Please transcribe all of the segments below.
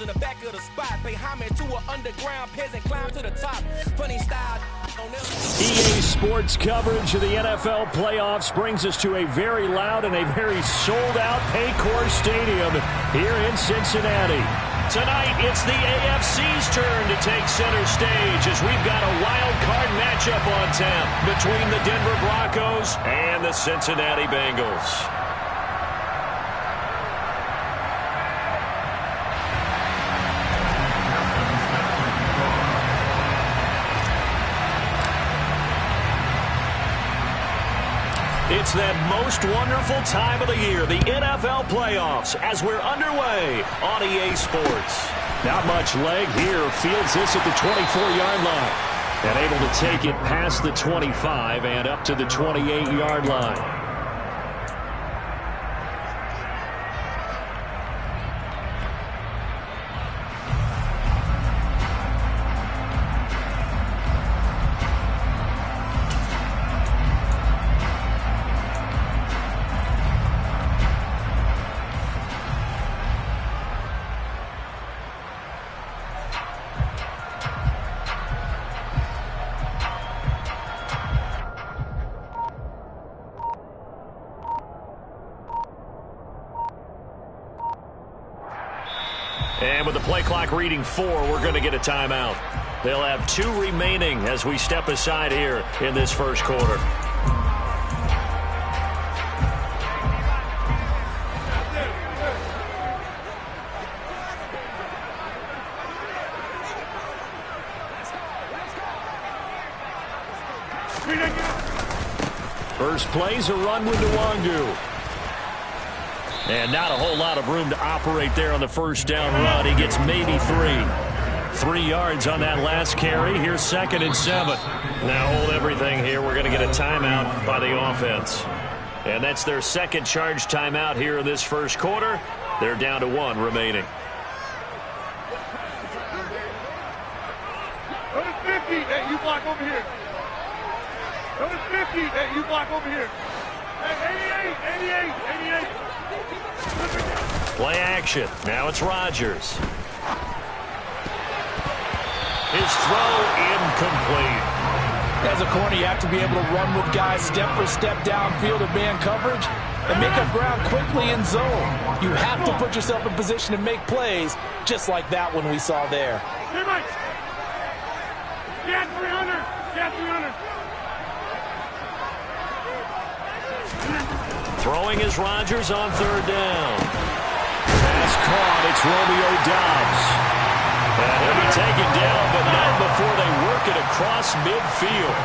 in the back of the spot. Pay homage to an underground peasant, climb to the top. Funny style on them. EA Sports coverage of the NFL playoffs brings us to a very loud and a very sold-out Paycor Stadium here in Cincinnati. Tonight, it's the AFC's turn to take center stage as we've got a wild card matchup on tap between the Denver Broncos and the Cincinnati Bengals. It's that most wonderful time of the year, the NFL playoffs, as we're underway on EA Sports. Not much leg here. Fields this at the 24-yard line. And able to take it past the 25 and up to the 28-yard line. And with the play clock reading 4, we're going to get a timeout. They'll have 2 remaining as we step aside here in this first quarter. First play's a run with Nwangu. And not a whole lot of room to operate there on the first down run. He gets maybe 3 yards on that last carry. Here's 2nd and 7. Now hold everything here. We're going to get a timeout by the offense. And that's their second charge timeout here in this first quarter. They're down to 1 remaining. Go to 50. Hey, you block over here. Go to 50. Hey, you block over here. Hey, 88. Play action. Now it's Rodgers. His throw incomplete. As a corner, you have to be able to run with guys step for step downfield of man coverage and make up ground quickly in zone. You have to put yourself in position to make plays, just like that one we saw there. Get 300. Get 300. Throwing is Rodgers on 3rd down. Pass caught. It's Romeo Doubs. And he'll be taken down, but not before they work it across midfield.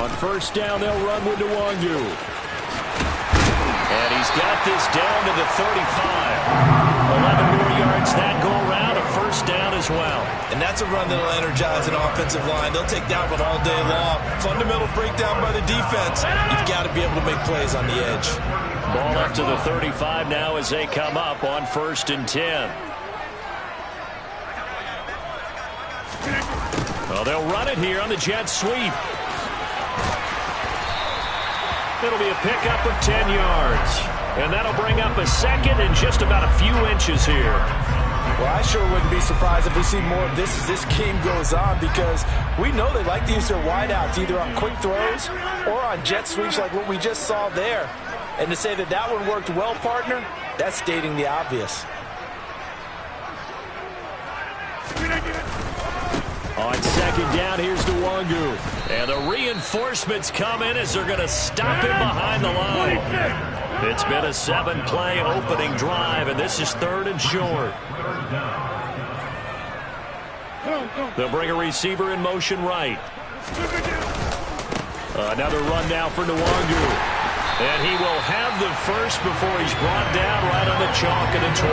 On 1st down, they'll run with Nwangu. And he's got this down to the 35. 11 more yards that go around, a 1st down as well. And that's a run that'll energize an offensive line. They'll take that one all day long. Fundamental breakdown by the defense. You've got to be able to make plays on the edge. Ball up to the 35 now as they come up on 1st and 10. Well, they'll run it here on the jet sweep. It'll be a pickup of 10 yards. And that'll bring up a 2nd and just about a few inches here. Well, I sure wouldn't be surprised if we see more of this as this game goes on, because we know they like to use their wideouts either on quick throws or on jet sweeps like what we just saw there. And to say that that one worked well, partner, that's stating the obvious. On 2nd down, here's Nwangu. And the reinforcements come in as they're going to stop him behind the line. It's been a 7-play opening drive, and this is 3rd and short. They'll bring a receiver in motion right. Another run now for Nwangu. And he will have the first before he's brought down right on the chalk of the 20.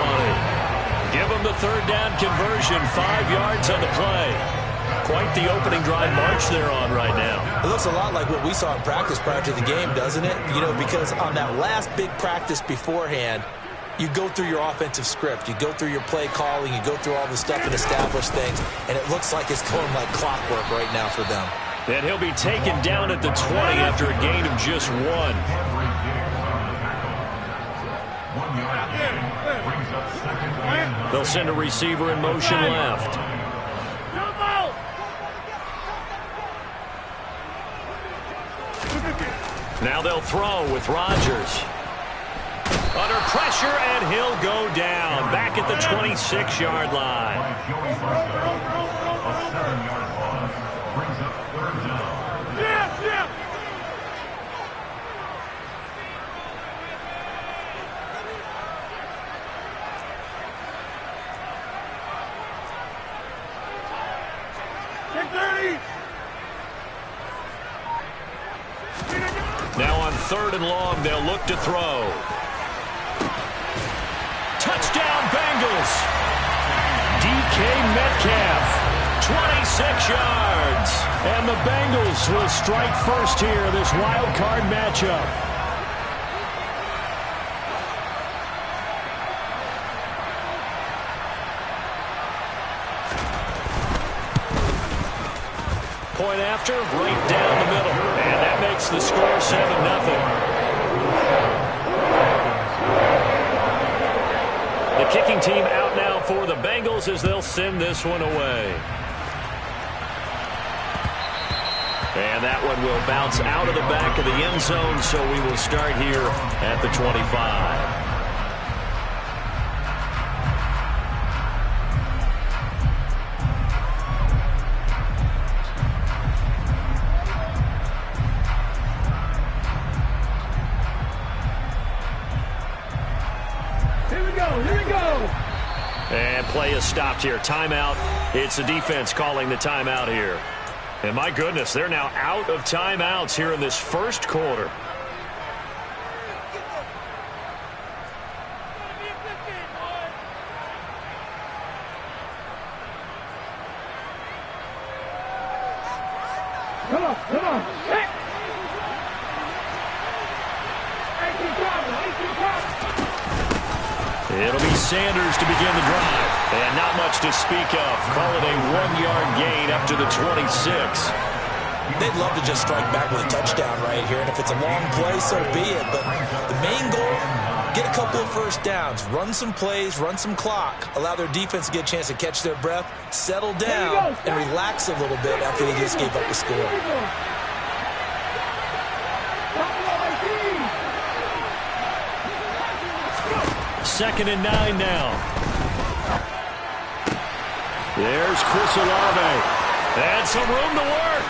Give him the 3rd down conversion, 5 yards on the play. Quite the opening drive march they're on right now. It looks a lot like what we saw in practice prior to the game, doesn't it? You know, because on that last big practice beforehand, you go through your offensive script. You go through your play calling. You go through all the stuff and establish things. And it looks like it's going like clockwork right now for them. And he'll be taken down at the 20 after a gain of just 1. They'll send a receiver in motion left. Now they'll throw with Rodgers. Under pressure, and he'll go down. Back at the 26-yard line. Now on 3rd and long, they'll look to throw. Touchdown, Bengals. DK Metcalf, 26 yards. And the Bengals will strike first here, this wild card matchup. Point after, right down the middle. And that makes the score 7-0. The kicking team out now for the Bengals as they'll send this one away. And that one will bounce out of the back of the end zone, so we will start here at the 25. And play is stopped here. Timeout. It's the defense calling the timeout here. And my goodness, they're now out of timeouts here in this first quarter. Come on. Hey! It'll be Sanders to begin the drive. And not much to speak of. Call it a 1-yard gain up to the 26. They'd love to just strike back with a touchdown right here. And if it's a long play, so be it. But the main goal, get a couple of first downs. Run some plays, run some clock. Allow their defense to get a chance to catch their breath, settle down, and relax a little bit after they just gave up a score. 2nd and 9 now. There's Chris Olave. And some room to work.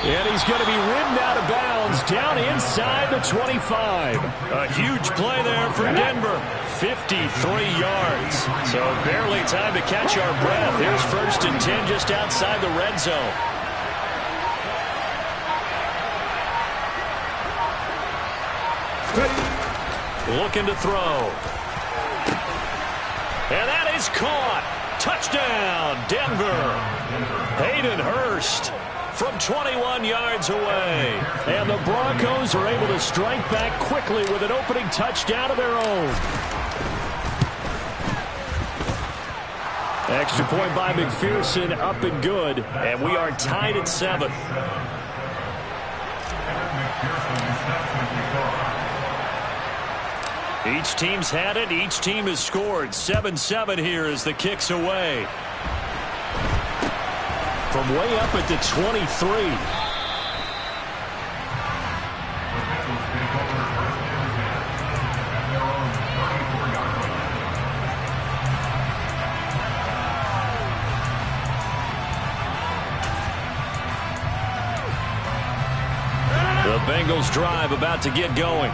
And he's going to be ridden out of bounds down inside the 25. A huge play there for Denver. 53 yards. So barely time to catch our breath. Here's 1st and 10 just outside the red zone. Looking to throw. And that is caught. Touchdown, Denver. Hayden Hurst from 21 yards away. And the Broncos are able to strike back quickly with an opening touchdown of their own. Extra point by McPherson, up and good. And we are tied at 7. Each team's had it. Each team has scored. 7-7 here as the kick's away. From way up at the 23. The Bengals drive about to get going.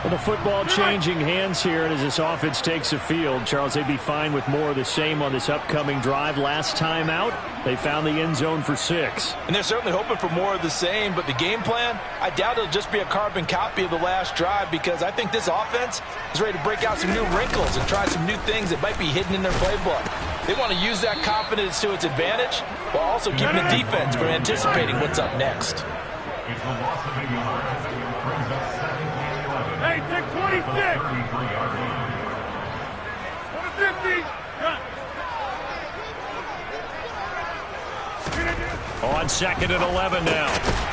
Well, the football changing hands here, and as this offense takes the field, Charles, they'd be fine with more of the same on this upcoming drive. Last time out, they found the end zone for 6. And they're certainly hoping for more of the same, but the game plan, I doubt it'll just be a carbon copy of the last drive, because I think this offense is ready to break out some new wrinkles and try some new things that might be hidden in their playbook. They want to use that confidence to its advantage while also keeping the defense from anticipating what's up next. Hey, take 26. 150. Cut. On 2nd and 11 now.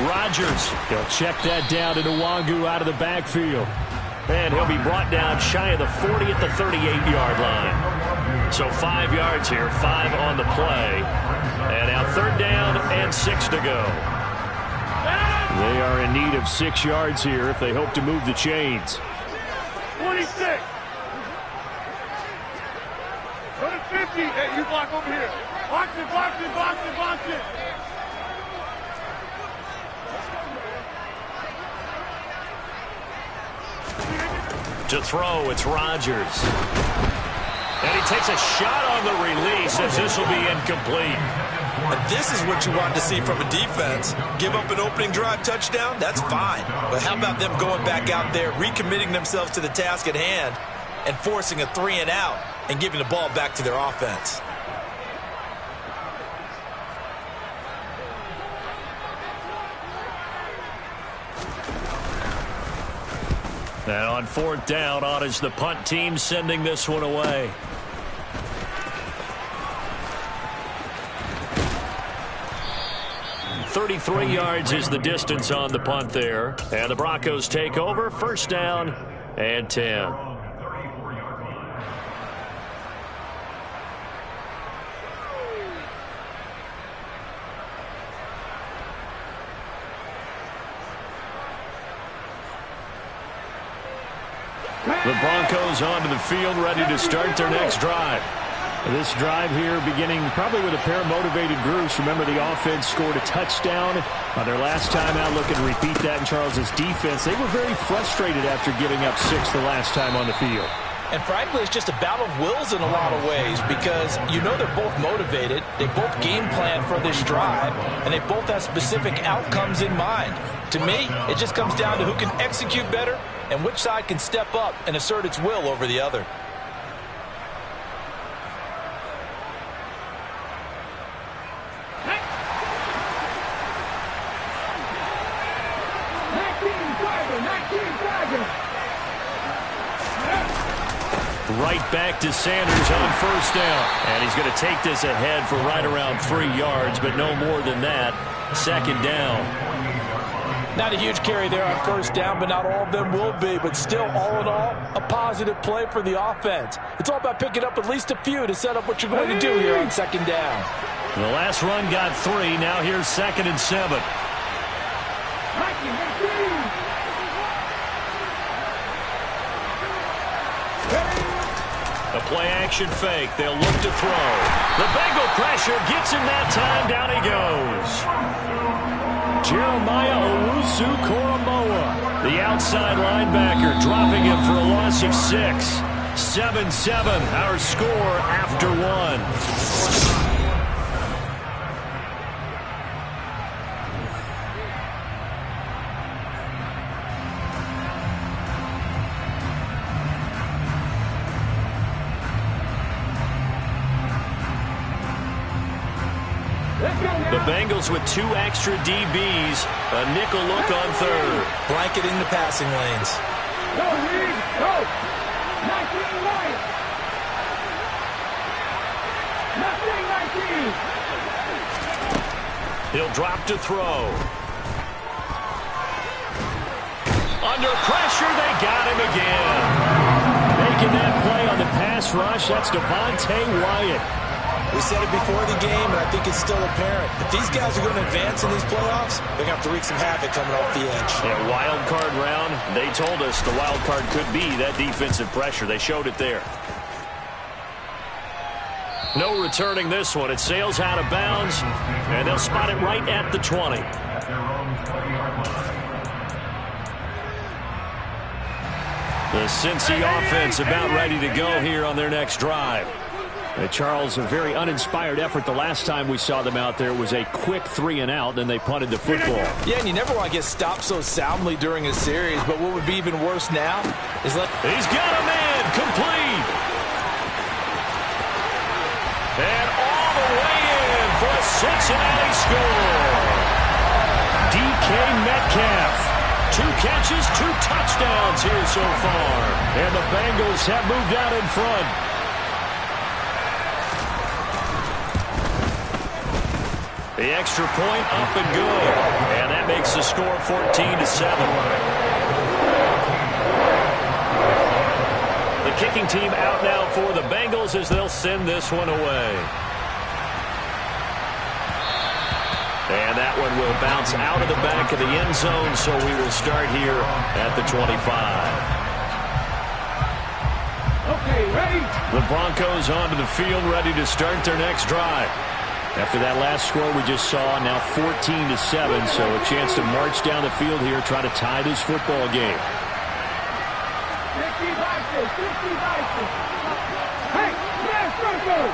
Rodgers. He'll check that down to Nwangu out of the backfield. And he'll be brought down shy of the 40 at the 38-yard line. So 5 yards here, 5 on the play. And now 3rd down and 6 to go. They are in need of 6 yards here if they hope to move the chains. 26. Go to 50. Hey, you block over here. Box it, box it, box it, box it. To throw, it's Rodgers. And he takes a shot on the release as this will be incomplete. And this is what you want to see from a defense. Give up an opening drive touchdown, that's fine. But how about them going back out there, recommitting themselves to the task at hand, and forcing a 3 and out, and giving the ball back to their offense. And on 4th down, on is the punt team sending this one away. .33 yards is the distance on the punt there. And the Broncos take over. 1st down and 10. The Broncos onto the field, ready to start their next drive. This drive here beginning probably with a pair of motivated groups. Remember, the offense scored a touchdown on their last time out. Looking to repeat that in Charles's defense. They were very frustrated after giving up 6 the last time on the field. And frankly, it's just a battle of wills in a lot of ways because you know they're both motivated. They both game plan for this drive, and they both have specific outcomes in mind. To me, it just comes down to who can execute better and which side can step up and assert its will over the other. Right back to Sanders on 1st down. And he's going to take this ahead for right around 3 yards, but no more than that. 2nd down. Not a huge carry there on 1st down, but not all of them will be. But still, all in all, a positive play for the offense. It's all about picking up at least a few to set up what you're going to do here on 2nd down. The last run got 3. Now here's 2nd and 7. A play-action fake. They'll look to throw. The Bengal pressure gets him that time. Down he goes. Jeremiah Owusu-Koramoah, the outside linebacker, dropping him for a loss of 6. 7-7, our score after 1. The Bengals with 2 extra DBs. A nickel look on 3rd. Blanketing the passing lanes. Go, Reed, go! 19 right! 19! He'll drop to throw. Under pressure, they got him again. Making that play on the pass rush, that's Devontae Wyatt. We said it before the game, and I think it's still apparent. If these guys are going to advance in these playoffs, they're going to have to wreak some havoc coming off the edge. Yeah, wild card round, they told us the wild card could be that defensive pressure. They showed it there. No returning this one. It sails out of bounds, and they'll spot it right at the 20. The Cincy offense about ready to go here on their next drive. Charles, a very uninspired effort the last time we saw them out there. It was a quick 3 and out, then they punted the football. Yeah, and you never want to get stopped so soundly during a series, but what would be even worse now is he's got a man complete. And all the way in for a Cincinnati score. DK Metcalf. 2 catches, 2 touchdowns here so far. And the Bengals have moved out in front. The extra point up and good. And that makes the score 14-7. The kicking team out now for the Bengals as they'll send this one away. And that one will bounce out of the back of the end zone, so we will start here at the 25. Okay, ready? The Broncos onto the field, ready to start their next drive. After that last score we just saw, now 14-7, so a chance to march down the field here, try to tie this football game. 50 boxes, 50 boxes. Hey, yes, Broncos!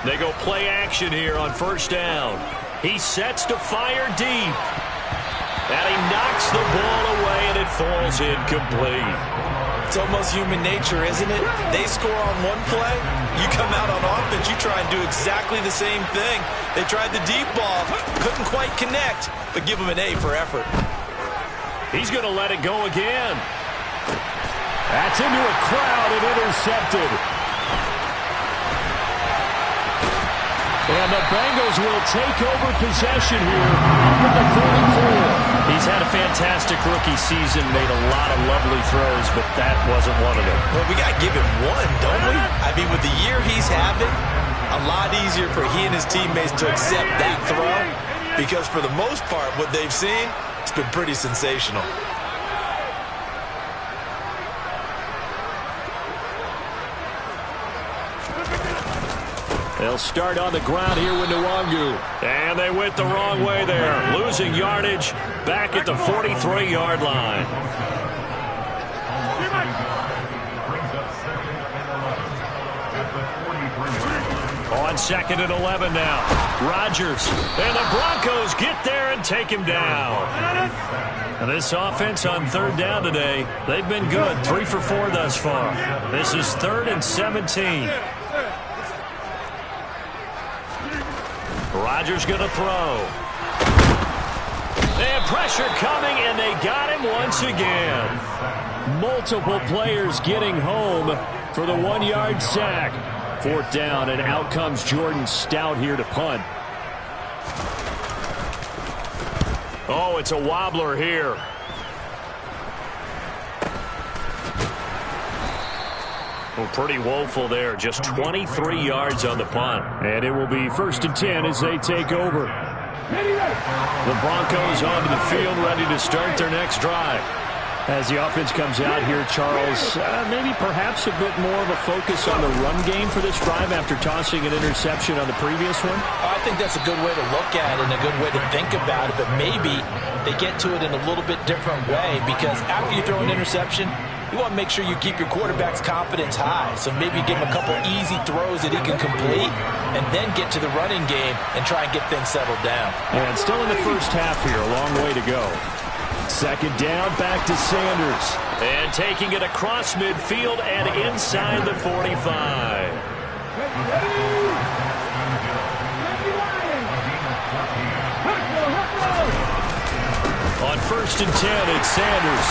They go play action here on first down. He sets to fire deep. And he knocks the ball away, and it falls incomplete. It's almost human nature, isn't it? They score on one play, you come out on offense, you try and do exactly the same thing. They tried the deep ball, couldn't quite connect, but give them an A for effort. He's going to let it go again. That's into a crowd and intercepted. And the Bengals will take over possession here up at the 34. He's had a fantastic rookie season, made a lot of lovely throws, but that wasn't one of them. Well, we got to give him one, don't we? I mean, with the year he's having, a lot easier for he and his teammates to accept that throw, because for the most part, what they've seen, it's been pretty sensational. They'll start on the ground here with Nwangu. And they went the wrong way there. Losing yardage back at the 43-yard line. On 2nd and 11 now. Rodgers. And the Broncos get there and take him down. And this offense on 3rd down today, they've been good. 3 for 4 thus far. This is 3rd and 17. Rodgers going to throw. And pressure coming, and they got him once again. Multiple players getting home for the 1-yard sack. 4th down, and out comes Jordan Stout here to punt. Oh, it's a wobbler here. Well, pretty woeful there. Just 23 yards on the punt. And it will be 1st and 10 as they take over. The Broncos onto the field, ready to start their next drive. As the offense comes out here, Charles, maybe perhaps a bit more of a focus on the run game for this drive after tossing an interception on the previous one? I think that's a good way to look at it and a good way to think about it, but maybe they get to it in a little bit different way, because after you throw an interception, you want to make sure you keep your quarterback's confidence high. So maybe give him a couple easy throws that he can complete and then get to the running game and try and get things settled down. And still in the first half here, a long way to go. 2nd down, back to Sanders. And taking it across midfield and inside the 45. On 1st and 10, it's Sanders.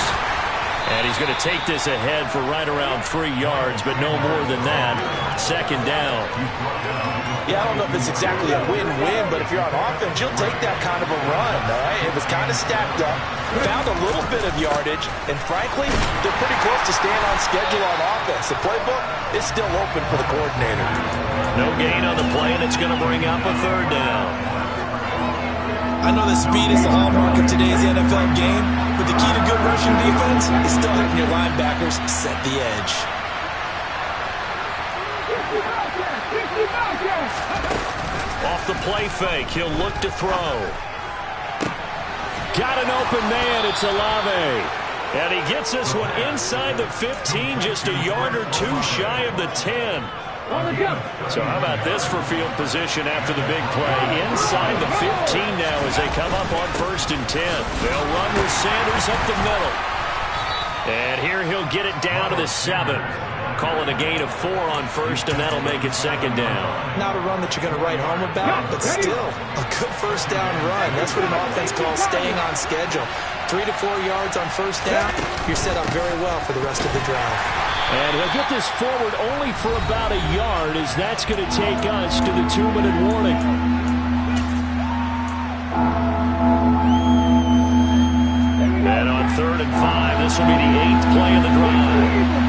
And he's going to take this ahead for right around 3 yards, but no more than that. 2nd down. Yeah, I don't know if it's exactly a win-win, but if you're on offense, you'll take that kind of a run, all right? It was kind of stacked up, found a little bit of yardage, and frankly, they're pretty close to staying on schedule on offense. The playbook is still open for the coordinator. No gain on the play, and it's going to bring up a 3rd down. I know that speed is the hallmark of today's NFL game, but the key to good rushing defense is still having your linebackers set the edge. Off the play fake, he'll look to throw. Got an open man, it's Olave. And he gets this one inside the 15, just a yard or 2 shy of the 10. So how about this for field position after the big play? Inside the 15 now as they come up on 1st and 10. They'll run with Sanders up the middle. And here he'll get it down to the 7. Call it a gain of 4 on first, and that'll make it second down. Not a run that you're going to write home about, but still a good first down run. That's what an offense calls staying on schedule. 3 to 4 yards on first down, you're set up very well for the rest of the drive. And he'll get this forward only for about a yard, as that's going to take us to the 2-minute warning. And on 3rd and 5, this will be the 8th play of the drive.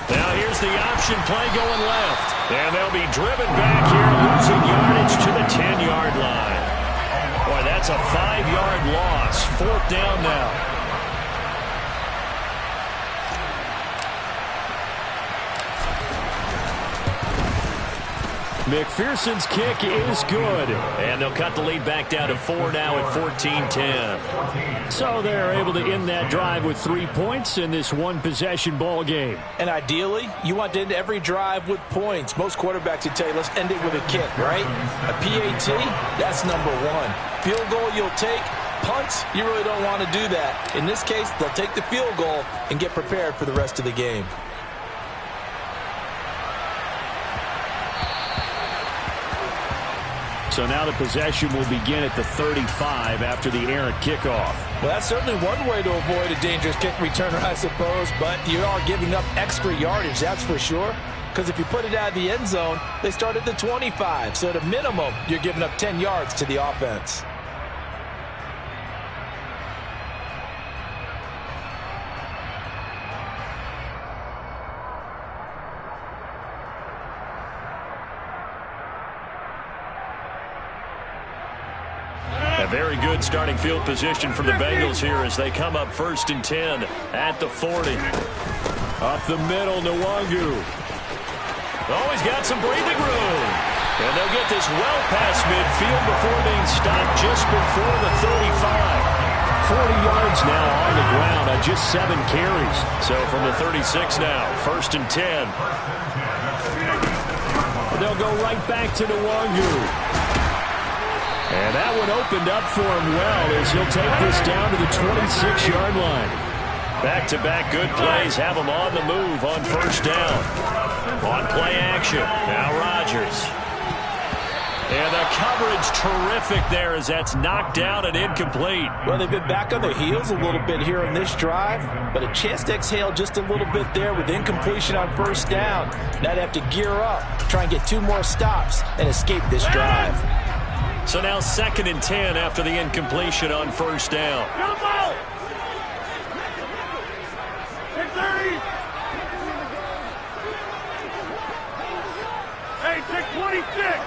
Now here's the option play going left. And they'll be driven back here, losing yardage to the 10-yard line. Boy, that's a 5-yard loss. 4th down now. McPherson's kick is good. And they'll cut the lead back down to 4 now at 14-10. So they're able to end that drive with 3 points in this one-possession ball game. And ideally, you want to end every drive with points. Most quarterbacks would tell you, let's end it with a kick, right? A PAT, that's number 1. Field goal you'll take. Punts, you really don't want to do that. In this case, they'll take the field goal and get prepared for the rest of the game. So now the possession will begin at the 35 after the errant kickoff. Well, that's certainly one way to avoid a dangerous kick returner, I suppose, but you are giving up extra yardage, that's for sure. Because if you put it out of the end zone, they start at the 25. So at a minimum, you're giving up 10 yards to the offense. A very good starting field position for the Bengals here as they come up 1st and 10 at the 40. Up the middle, Nwangu. Oh, he's got some breathing room. And they'll get this well past midfield before being stopped just before the 35. 40 yards now on the ground on just 7 carries. So from the 36 now, 1st and 10. They'll go right back to Nwangu. And that one opened up for him well as he'll take this down to the 26-yard line. Back-to-back good plays have him on the move on 1st down. On play action, now Rodgers. And the coverage terrific there as that's knocked down and incomplete. Well, they've been back on their heels a little bit here on this drive, but a chance to exhale just a little bit there with incompletion on 1st down. Now they have to gear up, try and get 2 more stops, and escape this drive. So now 2nd and 10 after the incompletion on 1st down. Hey, take 26.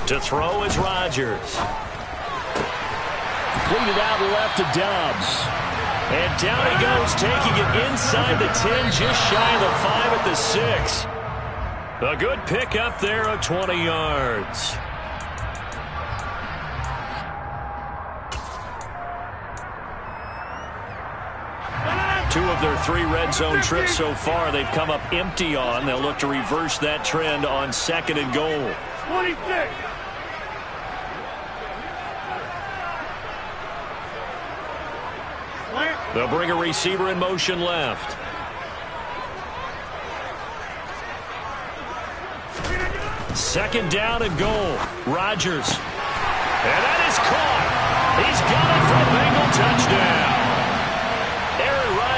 To throw is Rodgers. Completed out left to Dobbs. And down he goes, taking it inside the 10, just shy of the 5 at the 6. A good pick up there of 20 yards. Two of their 3 red zone trips so far they've come up empty on. They'll look to reverse that trend on 2nd and goal. 26. They'll bring a receiver in motion left. Second down and goal. Rodgers. And that is caught. He's got it for a Bengal touchdown.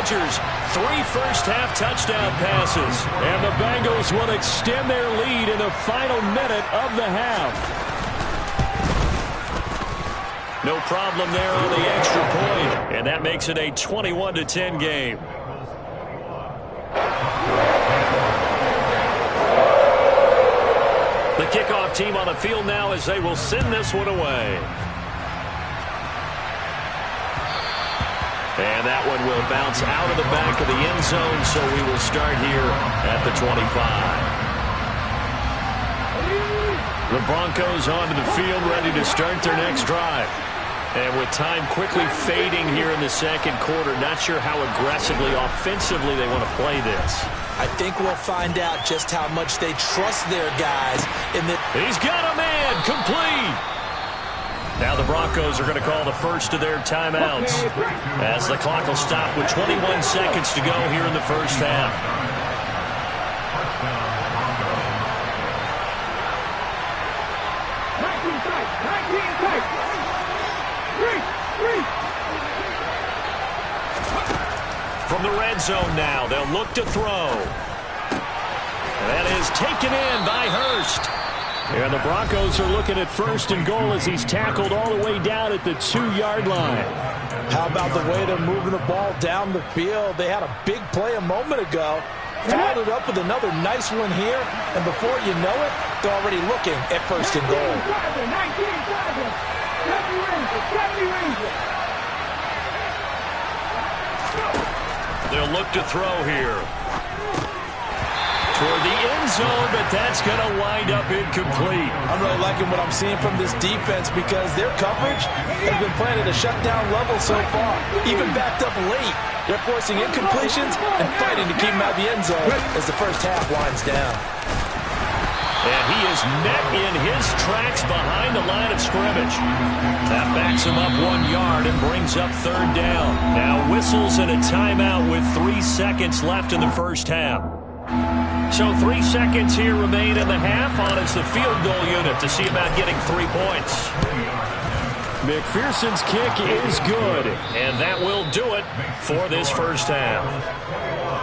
Rodgers, 3 first-half touchdown passes. And the Bengals will extend their lead in the final minute of the half. No problem there on the extra point. And that makes it a 21-10 game. The kickoff team on the field now as they will send this one away. And that one will bounce out of the back of the end zone, so we will start here at the 25. The Broncos onto the field, ready to start their next drive. And with time quickly fading here in the 2nd quarter, not sure how aggressively, offensively they want to play this. I think we'll find out just how much they trust their guys in the... He's got a man, complete. Now the Broncos are going to call the first of their timeouts as the clock will stop with 21 seconds to go here in the first half. From the red zone now, they'll look to throw. That is taken in by Hurst. And the Broncos are looking at first and goal as he's tackled all the way down at the 2-yard line. How about the way they're moving the ball down the field? They had a big play a moment ago. Followed it up with another nice one here. And before you know it, they're already looking at first and goal. They'll look to throw here. Toward the end zone, but that's going to wind up incomplete. I'm really liking what I'm seeing from this defense because their coverage has been playing at a shutdown level so far. Even backed up late, they're forcing incompletions and fighting to keep them out of the end zone as the first half winds down. And he is met in his tracks behind the line of scrimmage. That backs him up 1 yard and brings up third down. Now whistles and a timeout with 3 seconds left in the first half. So 3 seconds here remain in the half on as the field goal unit to see about getting 3 points. McPherson's kick is good, and that will do it for this first half.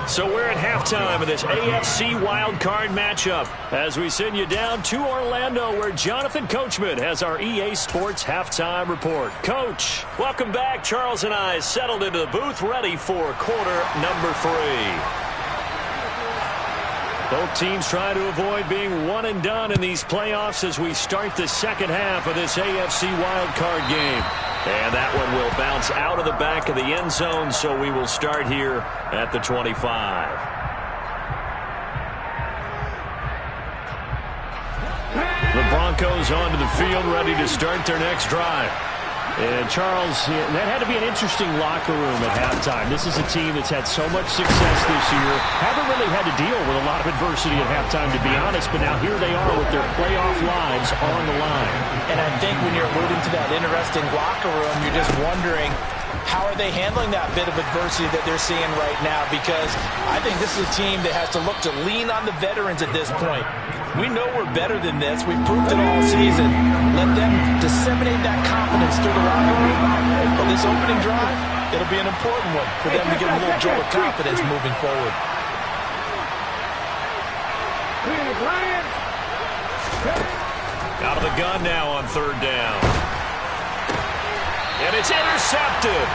So we're at halftime of this AFC wildcard matchup as we send you down to Orlando where Jonathan Coachman has our EA Sports halftime report. Coach, welcome back. Charles and I settled into the booth ready for quarter number 3. Both teams try to avoid being one and done in these playoffs as we start the second half of this AFC wildcard game. And that one will bounce out of the back of the end zone, so we will start here at the 25. The Broncos onto the field, ready to start their next drive. And Charles, that had to be an interesting locker room at halftime. This is a team that's had so much success this year. Haven't really had to deal with a lot of adversity at halftime, to be honest, but now here they are with their playoff lives on the line. And I think when you're alluding to that interesting locker room, you're just wondering, how are they handling that bit of adversity that they're seeing right now? Because I think this is a team that has to look to lean on the veterans at this point. We know we're better than this. We've proved it all season. Let them disseminate that confidence through the locker room. But this opening drive, it'll be an important one for them to get a little jolt of confidence moving forward. Out of the gun now on third down. And it's intercepted.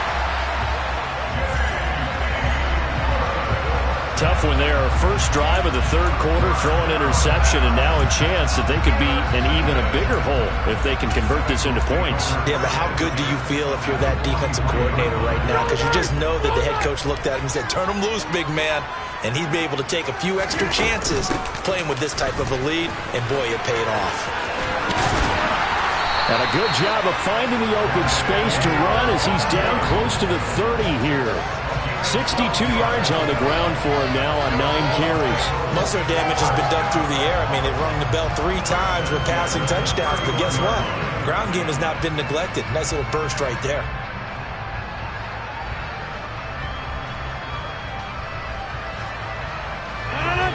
Tough one there. First drive of the third quarter, throwing interception, and now a chance that they could be in even a bigger hole if they can convert this into points. Yeah, but how good do you feel if you're that defensive coordinator right now? Because you just know that the head coach looked at him and said, turn him loose, big man. And he'd be able to take a few extra chances playing with this type of a lead, and boy, it paid off. And a good job of finding the open space to run as he's down close to the 30 here. 62 yards on the ground for him now on 9 carries. Most of their damage has been done through the air. I mean, they've rung the bell 3 times with passing touchdowns, but guess what? Ground game has not been neglected. Nice little burst right there.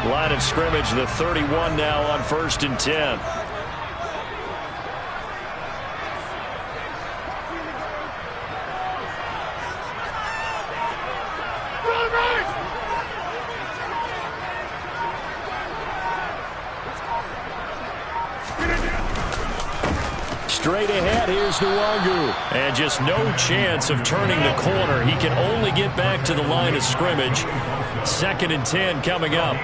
Line of scrimmage, the 31 now on 1st and 10. Straight ahead, here's Nwangu. And just no chance of turning the corner. He can only get back to the line of scrimmage. 2nd and 10 coming up.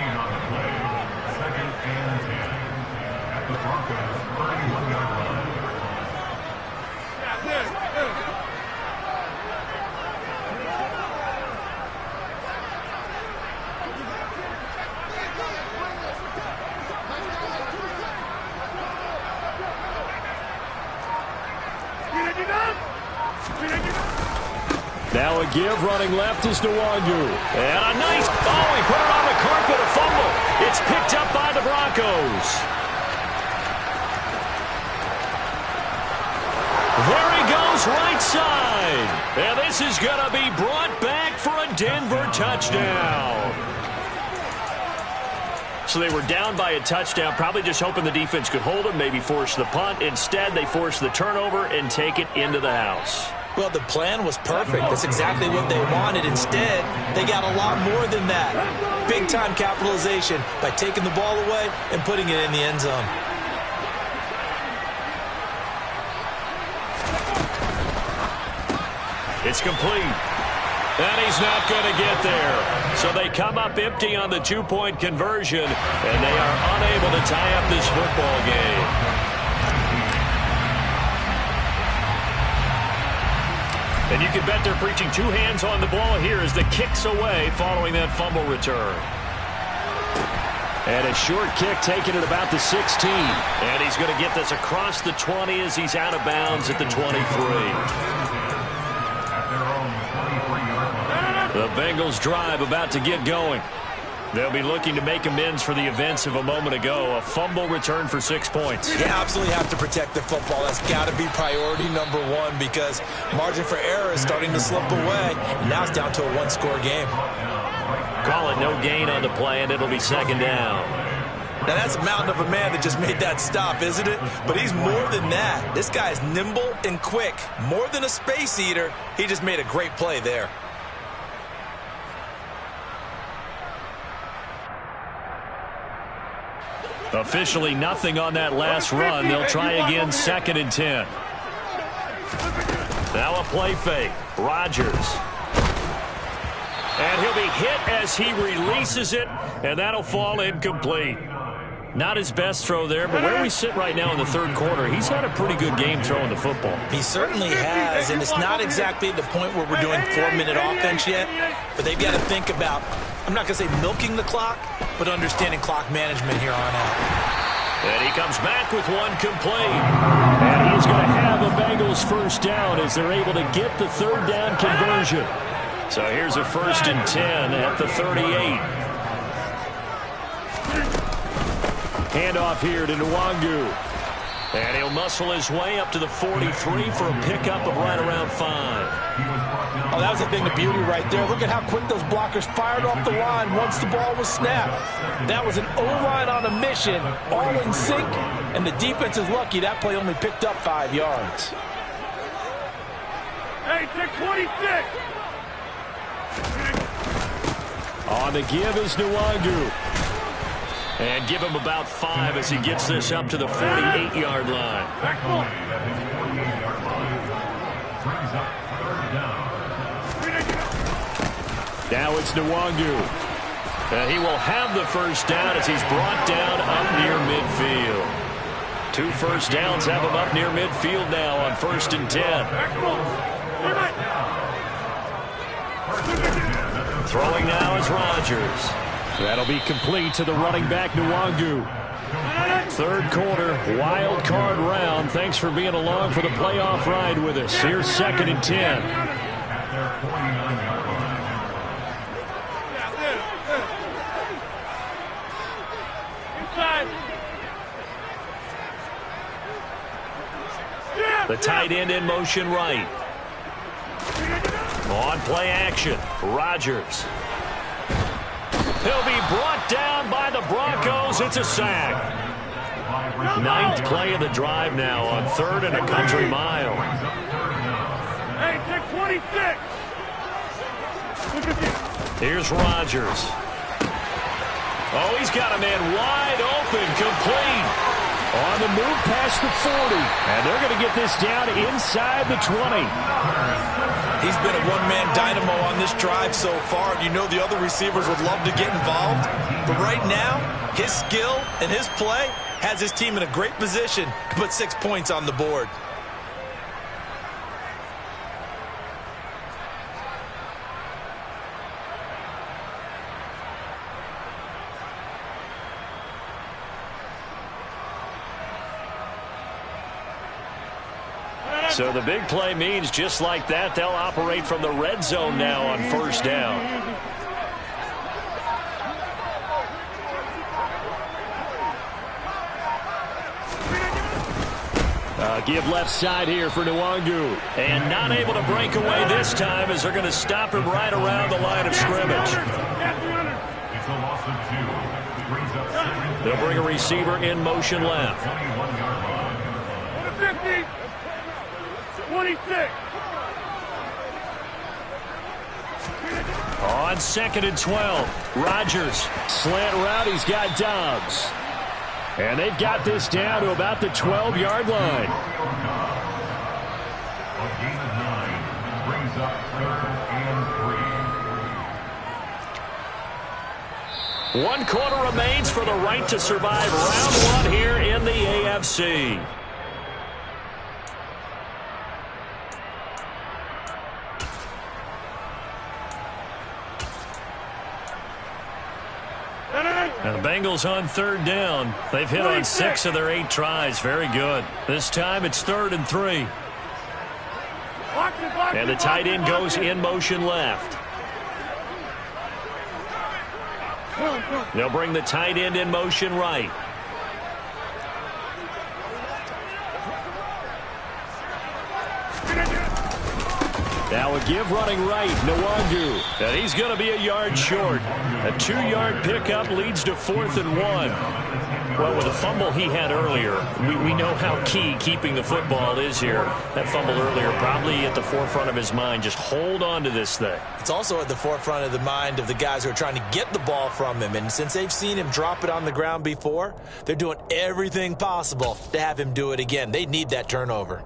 Now a give, running left is Nwangu. And a nice, he put it on the carpet, a And this is going to be brought back for a Denver touchdown. So they were down by a touchdown, probably just hoping the defense could hold them, maybe force the punt. Instead, they forced the turnover and take it into the house. Well, the plan was perfect. That's exactly what they wanted. Instead, they got a lot more than that. Big-time capitalization by taking the ball away and putting it in the end zone. It's complete. And he's not going to get there. So they come up empty on the two-point conversion, and they are unable to tie up this football game. And you can bet they're preaching two hands on the ball here as the kick's away following that fumble return. And a short kick taken at about the 16. And he's going to get this across the 20 as he's out of bounds at the 23. The Bengals drive about to get going. They'll be looking to make amends for the events of a moment ago. A fumble return for 6 points. You absolutely have to protect the football. That's got to be priority number one because margin for error is starting to slip away. And now it's down to a one-score game. Call it no gain on the play, and it'll be second down. Now, that's a mountain of a man that just made that stop, isn't it? But he's more than that. This guy's nimble and quick. More than a space eater, he just made a great play there. Officially nothing on that last run. They'll try again, 2nd and 10. Now a play fake. Rodgers. And he'll be hit as he releases it, and that'll fall incomplete. Not his best throw there, but where we sit right now in the third quarter, he's had a pretty good game throwing the football. He certainly has, and it's not exactly at the point where we're doing 4-minute offense yet, but they've got to think about, I'm not going to say milking the clock, but understanding clock management here on out. And he comes back with one complete. And he's going to have a Bengals first down as they're able to get the third down conversion. So here's a 1st and 10 at the 38. Handoff here to Nwangu. And he'll muscle his way up to the 43 for a pickup of right around 5. Oh, that was a thing of beauty right there. Look at how quick those blockers fired off the line once the ball was snapped. That was an O-line on a mission, all in sync, and the defense is lucky that play only picked up 5 yards. Hey, take 26. On the give is Nwangu. And give him about 5 as he gets this up to the 48-yard line. Now it's Nwangu. And he will have the first down as he's brought down up near midfield. 2 first downs have him up near midfield now on 1st and 10. Throwing now is Rodgers. That'll be complete to the running back, Nwangu. Third quarter, wild card round. Thanks for being along for the playoff ride with us. Here's 2nd and 10. The tight end in motion right. On play action, Rodgers. He'll be brought down by the Broncos. It's a sack. 9th play of the drive now on 3rd and a country mile. Hey, take 26. Here's Rodgers. Oh, he's got a man wide open, complete. On the move past the 40. And they're going to get this down inside the 20. He's been a one-man dynamo on this drive so far, and you know the other receivers would love to get involved. But right now, his skill and his play has his team in a great position to put 6 points on the board. So the big play means just like that, they'll operate from the red zone now on 1st down. Give left side here for Nwangu. And not able to break away this time as they're going to stop him right around the line of scrimmage. They'll bring a receiver in motion left. 50, 26. On 2nd and 12, Rodgers. Slant route, he's got Dobbs. And they've got this down to about the 12-yard line. A gain of 9 brings up 3rd and 3. 1 quarter remains for the right to survive round 1 here in the AFC. Now the Bengals on 3rd down. They've hit on 6 of their 8 tries. Very good. This time it's 3rd and 3. And the tight end goes in motion left. They'll bring the tight end in motion right. Now a give running right, Nwangu. And he's going to be a yard short. A 2-yard pickup leads to 4th and 1. Well, with the fumble he had earlier, we know how key keeping the football is here. That fumble earlier probably at the forefront of his mind. Just hold on to this thing. It's also at the forefront of the mind of the guys who are trying to get the ball from him. And since they've seen him drop it on the ground before, they're doing everything possible to have him do it again. They need that turnover.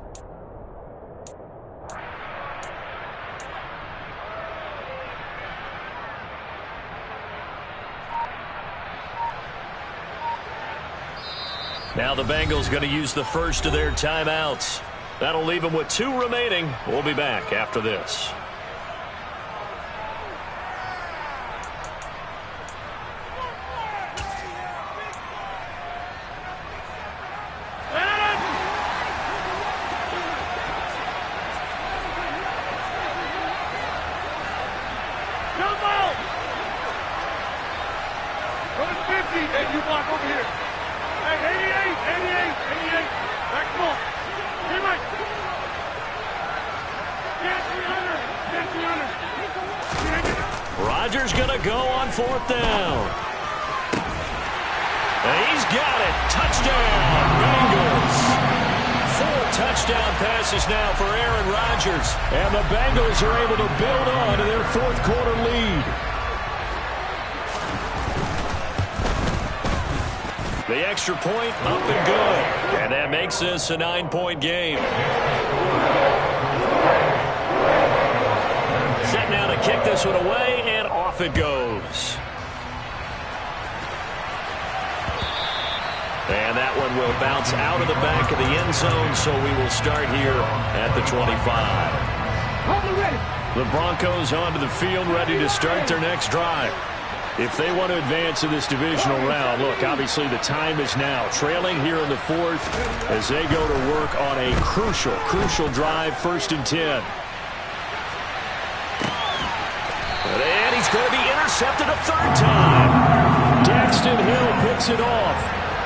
Now the Bengals going to use the first of their timeouts. That'll leave them with 2 remaining. We'll be back after this. You block over here. Hey, 88. Back, come on. Hey, Mike. Get 300. Rodgers going to go on 4th down. And he's got it. Touchdown, Bengals. 4 touchdown passes now for Aaron Rodgers. And the Bengals are able to build on to their 4th quarter lead. The extra point up and good. And that makes this a 9-point game. Set now to kick this one away, and off it goes. And that one will bounce out of the back of the end zone, so we will start here at the 25. The Broncos onto the field, ready to start their next drive. If they want to advance in this divisional round, look, obviously the time is now. Trailing here in the 4th as they go to work on a crucial drive, 1st and 10. And he's going to be intercepted a 3rd time. Daxton Hill picks it off.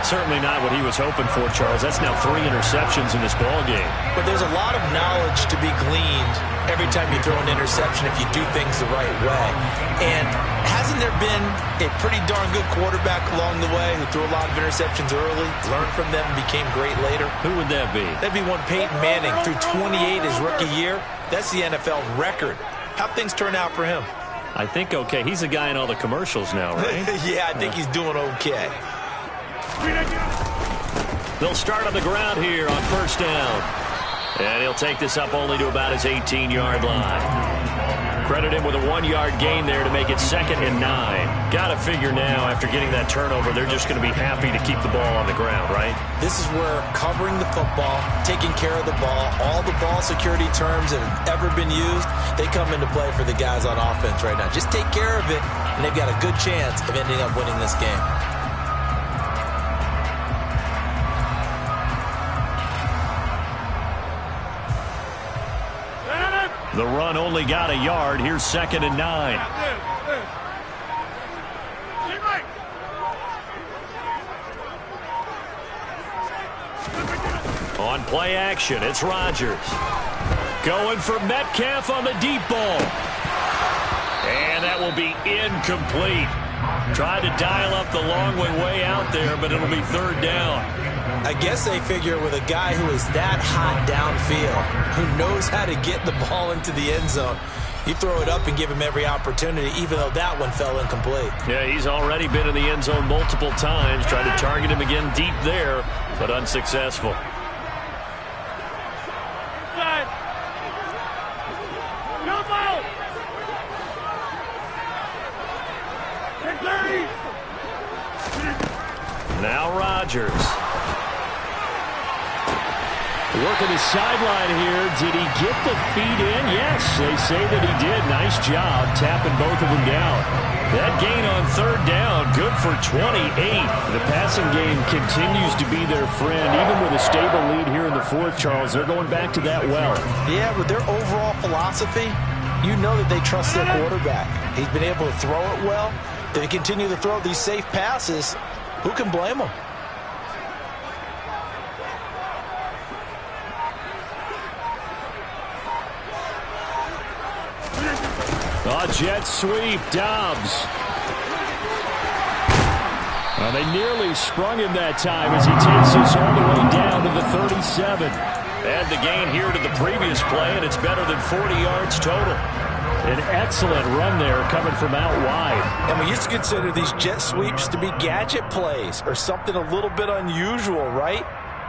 Certainly not what he was hoping for, Charles. That's now 3 interceptions in this ball game. But there's a lot of knowledge to be gleaned every time you throw an interception if you do things the right way. And hasn't there been a pretty darn good quarterback along the way who threw a lot of interceptions early, learned from them, and became great later? Who would that be? That'd be one Peyton Manning. Threw 28 his rookie year. That's the NFL record. How'd things turn out for him? I think okay. He's a guy in all the commercials now, right? Yeah, I think he's doing okay. They'll start on the ground here on 1st down. And he'll take this up only to about his 18-yard line. Credit him with a 1-yard gain there to make it 2nd and 9. Got to figure now, after getting that turnover, they're just going to be happy to keep the ball on the ground, right? This is where covering the football, taking care of the ball, all the ball security terms that have ever been used, they come into play for the guys on offense right now. Just take care of it, and they've got a good chance of ending up winning this game. The run only got a yard. Here's 2nd and 9. On play action, it's Rodgers. Going for Metcalf on the deep ball. And that will be incomplete. Tried to dial up the long way out there, but it'll be third down. I guess they figure with a guy who is that hot downfield, who knows how to get the ball into the end zone, you throw it up and give him every opportunity, even though that one fell incomplete. Yeah, he's already been in the end zone multiple times. Tried to target him again deep there, but unsuccessful. Now Rodgers. Working the sideline here. Did he get the feet in? Yes, they say that he did. Nice job tapping both of them down. That gain on third down, good for 28. The passing game continues to be their friend. Even with a stable lead here in the fourth, Charles, they're going back to that well. Yeah, with their overall philosophy, you know that they trust their quarterback. He's been able to throw it well. They continue to throw these safe passes. Who can blame them? Jet sweep, Dobbs. Well, they nearly sprung him that time as he takes us all the way down to the 37. Add the gain here to the previous play, and it's better than 40 yards total. An excellent run there coming from out wide. And we used to consider these jet sweeps to be gadget plays or something a little bit unusual, right?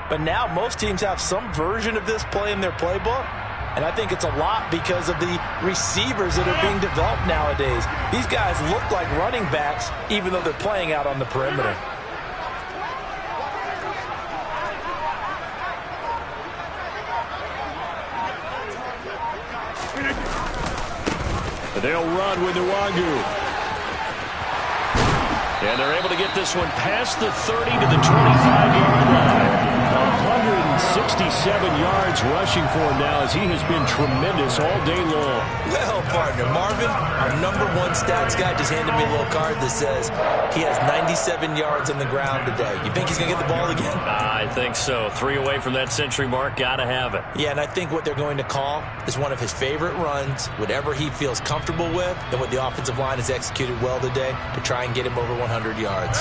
But now most teams have some version of this play in their playbook. And I think it's a lot because of the receivers that are being developed nowadays. These guys look like running backs even though they're playing out on the perimeter. They'll run with Nwangu. And they're able to get this one past the 30 to the 25-yard line. 167 yards rushing for him now as he has been tremendous all day long. Well, partner, Marvin, our #1 stats guy just handed me a little card that says he has 97 yards on the ground today. You think he's going to get the ball again? I think so. 3 away from that century mark. Got to have it. Yeah, and I think what they're going to call is one of his favorite runs, whatever he feels comfortable with, and what the offensive line has executed well today to try and get him over 100 yards.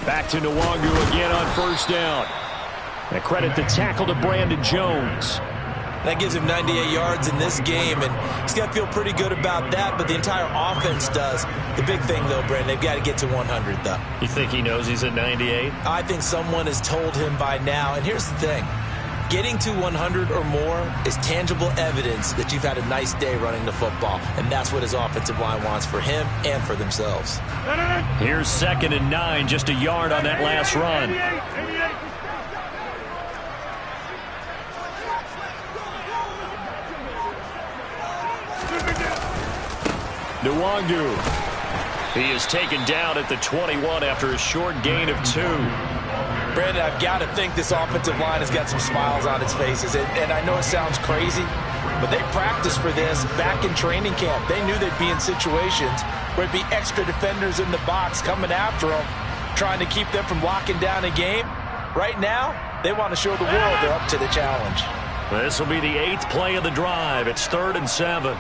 Back to Nwangu again on first down. And credit the tackle to Brandon Jones. That gives him 98 yards in this game, and he's got to feel pretty good about that, but the entire offense does. The big thing, though, Brandon, they've got to get to 100, though. You think he knows he's at 98? I think someone has told him by now, and here's the thing. Getting to 100 or more is tangible evidence that you've had a nice day running the football, and that's what his offensive line wants for him and for themselves. Here's 2nd and 9, just a yard on that last run. Nwangu. He is taken down at the 21 after a short gain of 2. Brandon, I've got to think this offensive line has got some smiles on its faces. And I know it sounds crazy, but they practiced for this back in training camp. They knew they'd be in situations where it'd be extra defenders in the box coming after them, trying to keep them from locking down a game. Right now, they want to show the world they're up to the challenge. This will be the 8th play of the drive. It's 3rd and 7.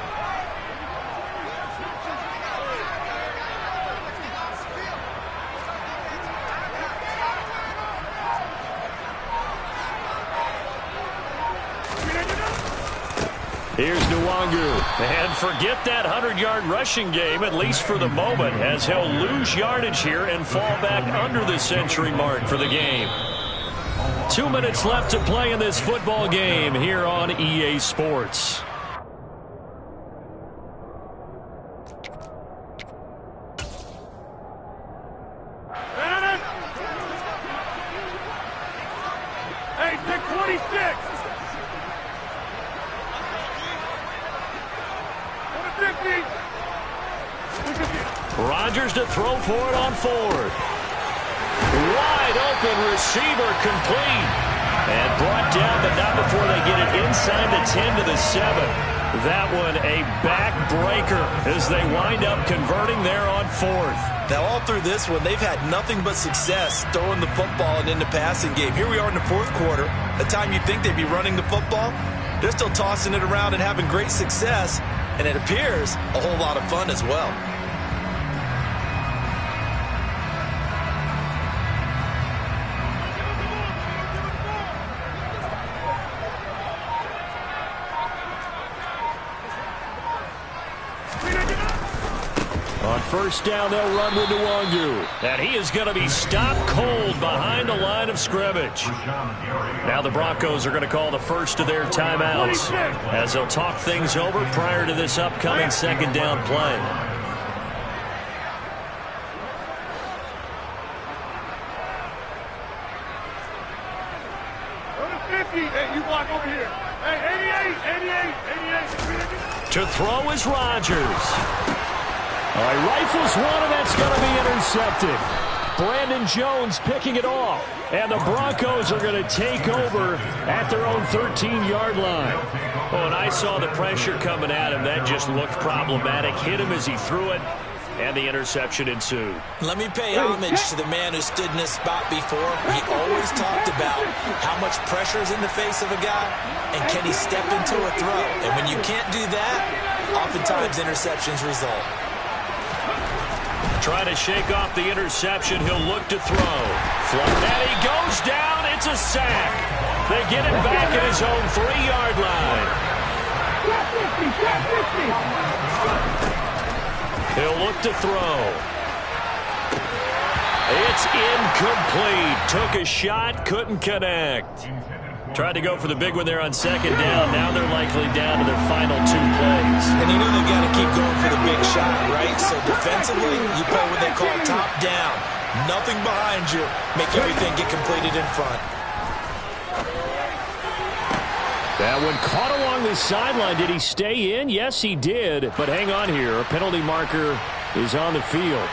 Here's Nwangu. And forget that 100-yard rushing game, at least for the moment, as he'll lose yardage here and fall back under the century mark for the game. 2 minutes left to play in this football game here on EA Sports. Hey, pick 26. Rodgers to throw for it on 4th. Wide open receiver complete. And brought down, but not before they get it inside the 10 to the 7. That one a backbreaker as they wind up converting there on 4th. Now, all through this one, they've had nothing but success throwing the football and in the passing game. Here we are in the 4th quarter. The time you think they'd be running the football, they're still tossing it around and having great success, and it appears a whole lot of fun as well. On first down, they'll run with Nwangu. And he is going to be stopped cold behind the line of scrimmage. Now the Broncos are going to call the first of their timeouts as they'll talk things over prior to this upcoming second down play. Hey, you block over here. Hey, 88. To throw is Rodgers. He rifles one, and that's going to be intercepted. Brandon Jones picking it off. And the Broncos are going to take over at their own 13-yard line. Oh, and I saw the pressure coming at him. That just looked problematic. Hit him as he threw it, and the interception ensued. Let me pay homage to the man who stood in this spot before. He always talked about how much pressure is in the face of a guy, and can he step into a throw. And when you can't do that, oftentimes interceptions result. Trying to shake off the interception. He'll look to throw. And he goes down. It's a sack. They get him back at his own 3-yard line. He'll look to throw. It's incomplete. Took a shot, couldn't connect. Tried to go for the big one there on second down. Now they're likely down to their final 2 plays. And you know they've got to keep going for the big shot, right? So defensively, you play what they call top down. Nothing behind you. Make everything get completed in front. That one caught along the sideline. Did he stay in? Yes, he did. But hang on here. A penalty marker is on the field.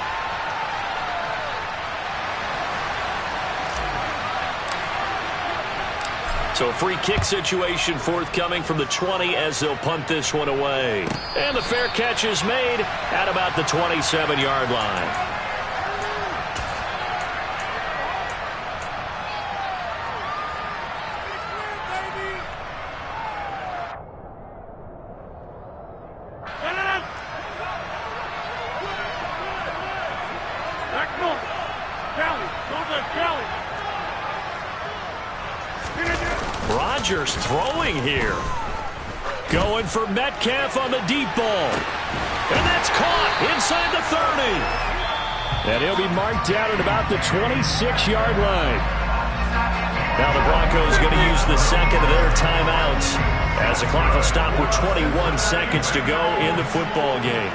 So a free kick situation forthcoming from the 20 as they'll punt this one away. And the fair catch is made at about the 27-yard line. Rodgers throwing here. Going for Metcalf on the deep ball. And that's caught inside the 30. And he'll be marked down at about the 26-yard line. Now the Broncos going to use the second of their timeouts as the clock will stop with 21 seconds to go in the football game.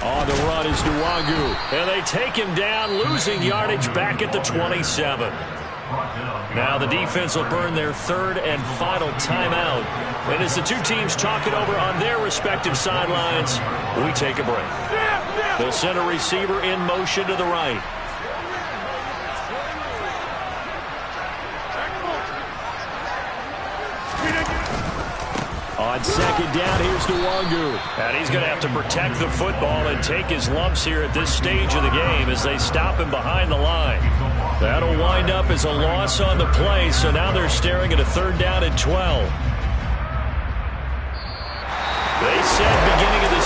On the run is Nwangu. And they take him down, losing yardage back at the 27. Now the defense will burn their third and final timeout. And as the two teams talk it over on their respective sidelines, we take a break. They'll send a receiver in motion to the right. On second down, here's Nwangu. And he's going to have to protect the football and take his lumps here at this stage of the game as they stop him behind the line. That'll wind up as a loss on the play, so now they're staring at a third down and 12. They said beginning of the